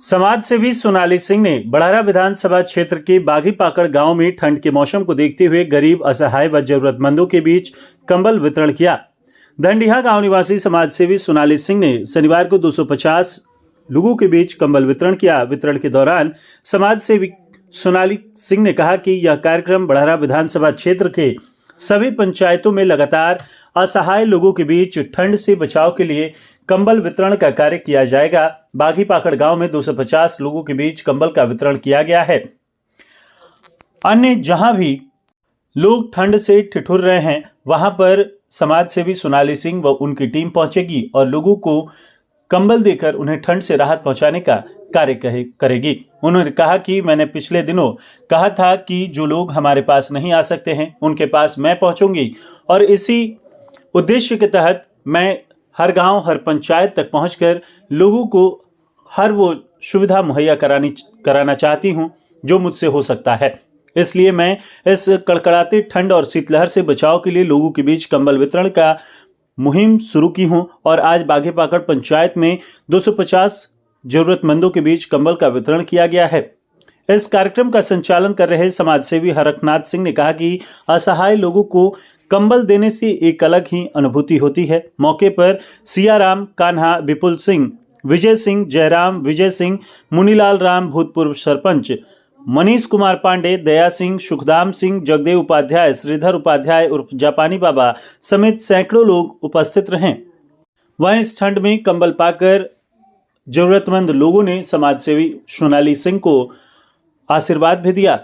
समाज सेवी सोनाली सिंह ने बड़हरा विधानसभा क्षेत्र के बाघीपाकड़ गांव में ठंड के मौसम को देखते हुए गरीब, असहाय व जरूरतमंदों के बीच कंबल वितरण किया। धंडिहा गांव निवासी समाज सेवी सोनाली सिंह ने शनिवार को 250 लोगों के बीच कंबल वितरण किया। वितरण के दौरान समाज सेवी सोनाली सिंह ने कहा कि यह कार्यक्रम बड़हरा विधानसभा क्षेत्र के सभी पंचायतों में लगातार असहाय लोगों के बीच ठंड से बचाव के लिए कंबल वितरण का कार्य किया जाएगा। बाघीपाकड़ गांव में 250 लोगों के बीच कंबल का वितरण किया गया है। अन्य जहां भी लोग ठंड से ठिठुर रहे हैं, वहां पर समाज सेवी सोनाली सिंह व उनकी टीम पहुंचेगी और लोगों को कंबल देकर उन्हें ठंड से राहत पहुंचाने का कार्य करेगी। उन्होंने कहा कि मैंने पिछले दिनों कहा था कि जो लोग हमारे पास नहीं आ सकते हैं उनके पास मैं पहुंचूंगी और इसी उद्देश्य के तहत मैं हर गांव, हर पंचायत तक पहुंचकर लोगों को हर वो सुविधा मुहैया कराना चाहती हूं जो मुझसे हो सकता है। इसलिए मैं इस कड़कड़ाते ठंड और शीतलहर से बचाव के लिए लोगों के बीच कंबल वितरण का मुहिम शुरू की हूं और आज बाघीपाकड़ पंचायत में 250 जरूरतमंदों के बीच कंबल का वितरण किया गया है। इस कार्यक्रम का संचालन कर रहे समाज सेवी हरकनाथ सिंह ने कहा कि असहाय लोगों को कंबल देने से एक अलग ही अनुभूति होती है। मौके पर सियाराम, कान्हा, विपुल सिंह, विजय सिंह, जयराम, विजय सिंह, मुनीलाल राम, भूतपूर्व सरपंच मनीष कुमार पांडे, दया सिंह, सुखदाम सिंह, जगदेव उपाध्याय, श्रीधर उपाध्याय उर्फ जापानी बाबा समेत सैकड़ों लोग उपस्थित रहे। वहीं इस ठंड में कंबल पाकर जरूरतमंद लोगों ने समाज सेवी सोनाली सिंह को आशीर्वाद भी दिया।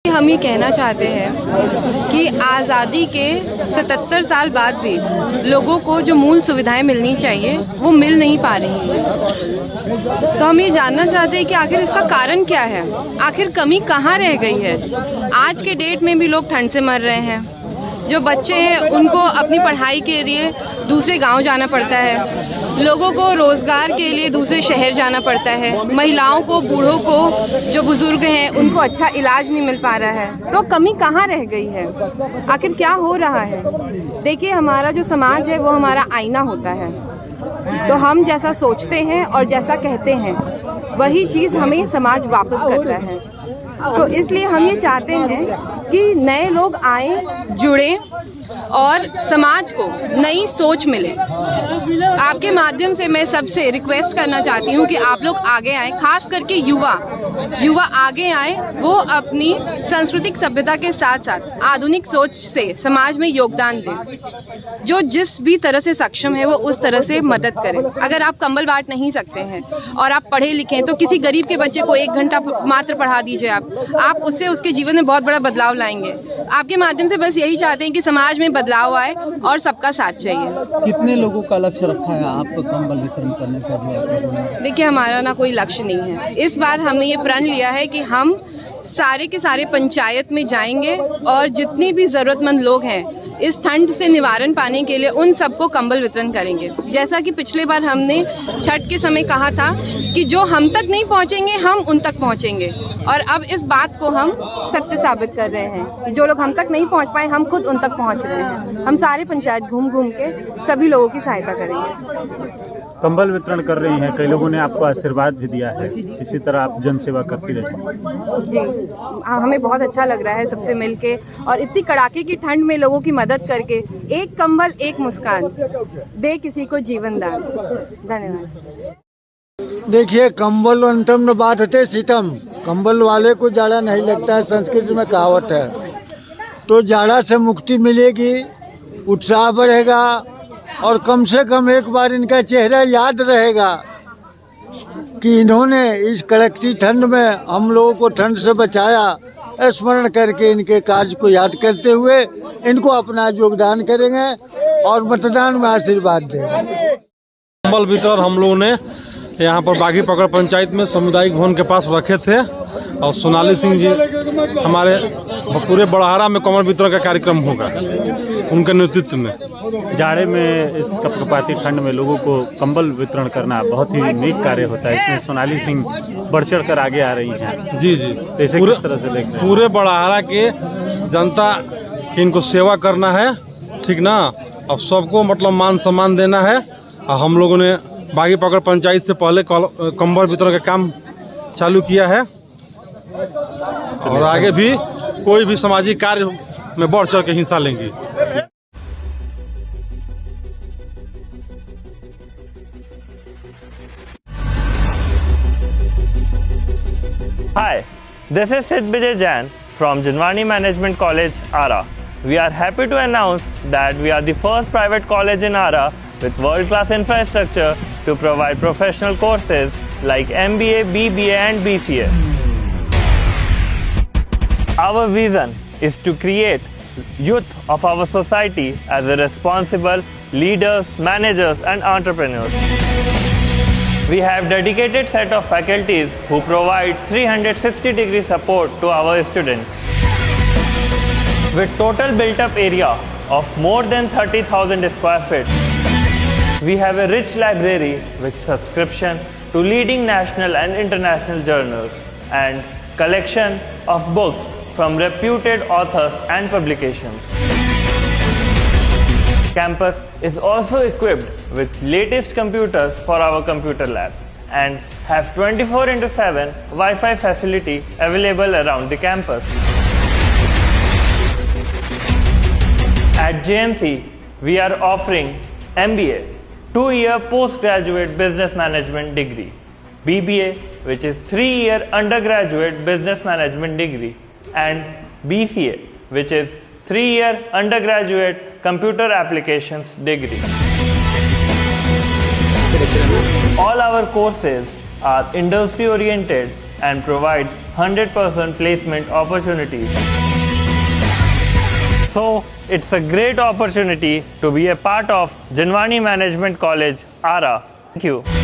हम ये कहना चाहते हैं कि आज़ादी के 77 साल बाद भी लोगों को जो मूल सुविधाएं मिलनी चाहिए वो मिल नहीं पा रही हैं। तो हम ये जानना चाहते हैं कि आखिर इसका कारण क्या है, आखिर कमी कहाँ रह गई है। आज के डेट में भी लोग ठंड से मर रहे हैं। जो बच्चे हैं उनको अपनी पढ़ाई के लिए दूसरे गांव जाना पड़ता है, लोगों को रोज़गार के लिए दूसरे शहर जाना पड़ता है, महिलाओं को, बूढ़ों को, जो बुज़ुर्ग हैं उनको अच्छा इलाज नहीं मिल पा रहा है। तो कमी कहाँ रह गई है, आखिर क्या हो रहा है। देखिए, हमारा जो समाज है वो हमारा आईना होता है। तो हम जैसा सोचते हैं और जैसा कहते हैं वही चीज़ हमें समाज वापस करता है। तो इसलिए हम ये चाहते हैं कि नए लोग आएं, जुड़ें और समाज को नई सोच मिले। आपके माध्यम से मैं सबसे रिक्वेस्ट करना चाहती हूँ कि आप लोग आगे आएं, खास करके युवा आगे आएं, वो अपनी सांस्कृतिक सभ्यता के साथ साथ आधुनिक सोच से समाज में योगदान दें। जो जिस भी तरह से सक्षम है वो उस तरह से मदद करें। अगर आप कंबल बांट नहीं सकते हैं और आप पढ़े लिखे हैं तो किसी गरीब के बच्चे को 1 घंटा मात्र पढ़ा दीजिए। आप उससे उसके जीवन में बहुत बड़ा बदलाव लाएंगे। आपके माध्यम से बस यही चाहते हैं कि समाज में बदलाव आए और सबका साथ चाहिए। कितने लोगों का लक्ष्य रखा है आपको कंबल वितरण करने का? देखिए, हमारा ना कोई लक्ष्य नहीं है। इस बार हमने ये प्रण लिया है कि हम सारे के सारे पंचायत में जाएंगे और जितने भी ज़रूरतमंद लोग हैं इस ठंड से निवारण पाने के लिए उन सबको कंबल वितरण करेंगे। जैसा कि पिछले बार हमने छठ के समय कहा था कि जो हम तक नहीं पहुंचेंगे हम उन तक पहुंचेंगे, और अब इस बात को हम सत्य साबित कर रहे हैं कि जो लोग हम तक नहीं पहुंच पाए हम खुद उन तक पहुंच रहे हैं। हम सारे पंचायत घूम घूम के सभी लोगों की सहायता करेंगे। कंबल वितरण कर रही हैं, कई लोगों ने आपको आशीर्वाद भी दिया है। इसी तरह आप जन सेवा करती रहें। जी, हमें बहुत अच्छा लग रहा है सबसे मिलके और इतनी कड़ाके की ठंड में लोगों की मदद करके। एक कंबल, एक मुस्कान, दे किसी को जीवन दान। धन्यवाद। देखिए, कंबल अंतम न बांटते सितम, कंबल वाले को जाड़ा नहीं लगता है, संस्कृत में कहावत है। तो जाड़ा से मुक्ति मिलेगी, उत्साह बढ़ेगा और कम से कम एक बार इनका चेहरा याद रहेगा कि इन्होंने इस कड़कती ठंड में हम लोगों को ठंड से बचाया। स्मरण करके इनके कार्य को याद करते हुए इनको अपना योगदान करेंगे और मतदान में आशीर्वाद देंगे। कंबल वितरण हम लोगों ने यहाँ पर बाघीपाकड़ पंचायत में सामुदायिक भवन के पास रखे थे और सोनाली सिंह जी हमारे पूरे बड़हरा में कंबल वितरण का कार्यक्रम होगा उनके नेतृत्व में। जाड़े में इस कपकपाती ठंड में लोगों को कंबल वितरण करना बहुत ही नेक कार्य होता है। इसमें सोनाली सिंह बढ़ चढ़ कर आगे आ रही हैं। जी, तो इसे किस तरह से देख रहे हैं? पूरे बड़हरा के जनता की इनको सेवा करना है, ठीक ना, और सबको मतलब मान सम्मान देना है। और हम लोगों ने बागी पकड़ पंचायत से पहले कंबल वितरण का काम चालू किया है और आगे भी कोई भी सामाजिक कार्य में बढ़ चढ़ के हिस्सा लेंगे। Hi, this is Sid Vijay Jain from Jinwani Management College, Ara. We are happy to announce that we are the first private college in Ara with world-class infrastructure to provide professional courses like MBA, BBA and BCA. Our vision is to create youth of our society as a responsible leaders, managers and entrepreneurs. We have dedicated set of faculties who provide 360-degree support to our students. With total built-up area of more than 30,000 square feet, we have a rich library with subscription to leading national and international journals and collection of books from reputed authors and publications. Campus is also equipped with latest computers for our computer lab and have 24/7 Wi-Fi facility available around the campus. At JMC, we are offering MBA, 2-year postgraduate business management degree, BBA, which is 3-year undergraduate business management degree, and BCA, which is 3-year undergraduate computer applications degree. All our courses are industry oriented and provides 100% placement opportunities. So it's a great opportunity to be a part of Jinwani Management College, Ara. Thank you.